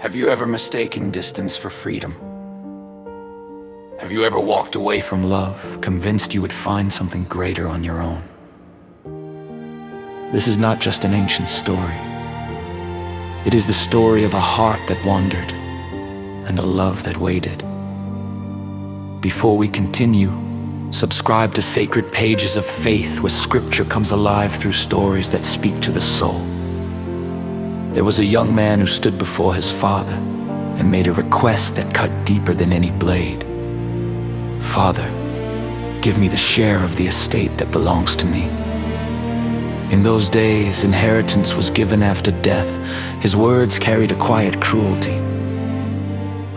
Have you ever mistaken distance for freedom? Have you ever walked away from love, convinced you would find something greater on your own? This is not just an ancient story. It is the story of a heart that wandered and a love that waited. Before we continue, subscribe to Sacred Pages of Faith, where scripture comes alive through stories that speak to the soul. There was a young man who stood before his father and made a request that cut deeper than any blade. "Father, give me the share of the estate that belongs to me." In those days, inheritance was given after death. His words carried a quiet cruelty.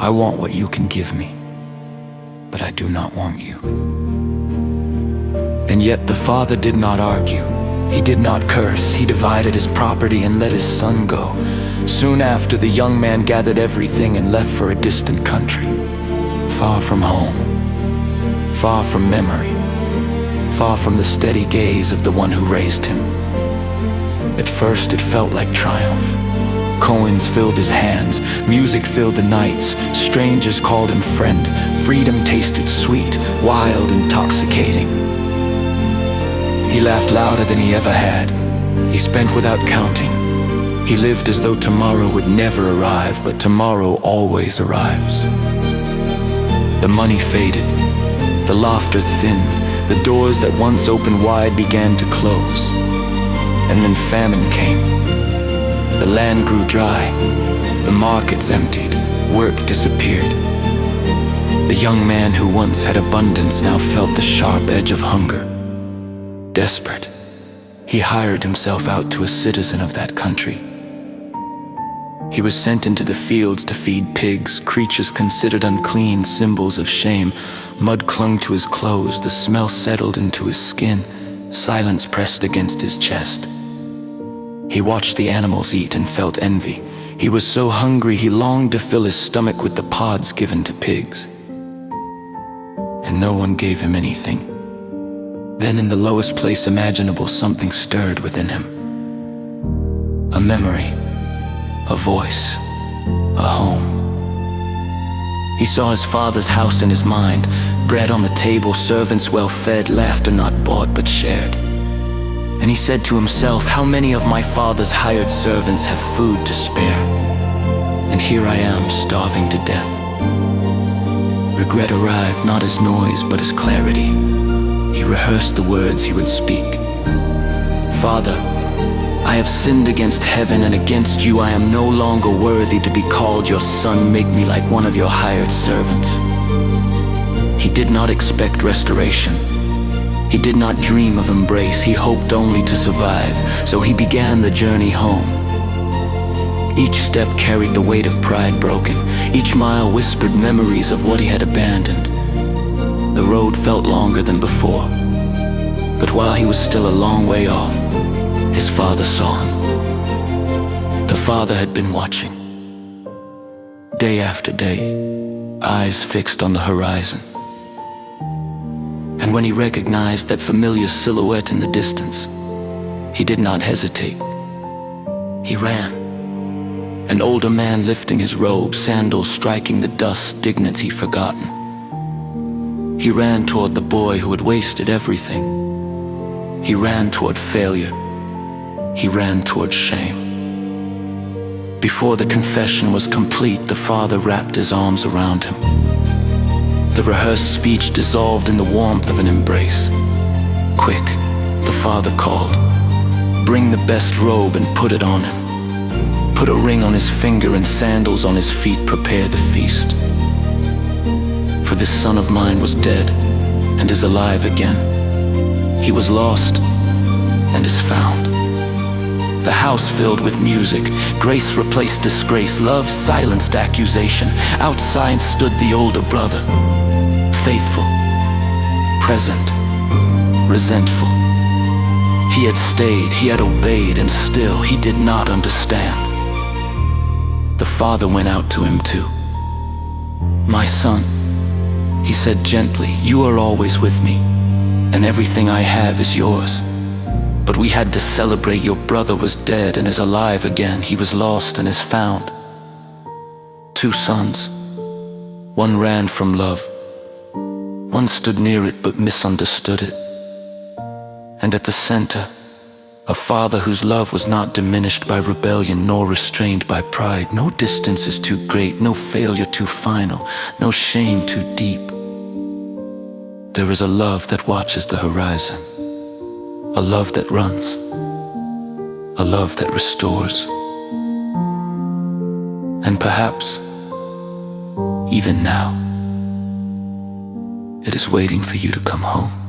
"I want what you can give me, but I do not want you." And yet the father did not argue. He did not curse. He divided his property and let his son go. Soon after, the young man gathered everything and left for a distant country, far from home, far from memory, far from the steady gaze of the one who raised him. At first it felt like triumph. Coins filled his hands, music filled the nights, strangers called him friend. Freedom tasted sweet, wild, intoxicating. He laughed louder than he ever had. He spent without counting. He lived as though tomorrow would never arrive, but tomorrow always arrives. The money faded, the laughter thinned, the doors that once opened wide began to close. And then famine came. The land grew dry, the markets emptied, work disappeared. The young man who once had abundance now felt the sharp edge of hunger. Desperate, he hired himself out to a citizen of that country. He was sent into the fields to feed pigs, creatures considered unclean, symbols of shame. Mud clung to his clothes, the smell settled into his skin, silence pressed against his chest. He watched the animals eat and felt envy. He was so hungry he longed to fill his stomach with the pods given to pigs. And no one gave him anything. Then in the lowest place imaginable, something stirred within him. A memory, a voice, a home. He saw his father's house in his mind, bread on the table, servants well fed, laughter not bought but shared. And he said to himself, how many of my father's hired servants have food to spare? And here I am, starving to death. Regret arrived not as noise but as clarity. He rehearsed the words he would speak. "Father, I have sinned against heaven, and against you I am no longer worthy to be called your son. Make me like one of your hired servants." He did not expect restoration. He did not dream of embrace. He hoped only to survive, so he began the journey home. Each step carried the weight of pride broken. Each mile whispered memories of what he had abandoned. The road felt longer than before, but while he was still a long way off, his father saw him. The father had been watching, day after day, eyes fixed on the horizon. And when he recognized that familiar silhouette in the distance, he did not hesitate. He ran. An older man lifting his robe, sandals striking the dust, dignity forgotten. He ran toward the boy who had wasted everything. He ran toward failure. He ran toward shame. Before the confession was complete, the father wrapped his arms around him. The rehearsed speech dissolved in the warmth of an embrace. "Quick," the father called. "Bring the best robe and put it on him. Put a ring on his finger and sandals on his feet. Prepare the feast. For this son of mine was dead and is alive again. He was lost and is found." The house filled with music. Grace replaced disgrace. Love silenced accusation. Outside stood the older brother, faithful, present, resentful. He had stayed, he had obeyed, and still he did not understand. The father went out to him too. "My son," he said gently, "you are always with me, and everything I have is yours. But we had to celebrate. Your brother was dead and is alive again. He was lost and is found. Two sons. One ran from love. One stood near it but misunderstood it. And at the center, a father whose love was not diminished by rebellion nor restrained by pride. No distance is too great, no failure too final, no shame too deep. There is a love that watches the horizon, a love that runs, a love that restores. And perhaps, even now, it is waiting for you to come home.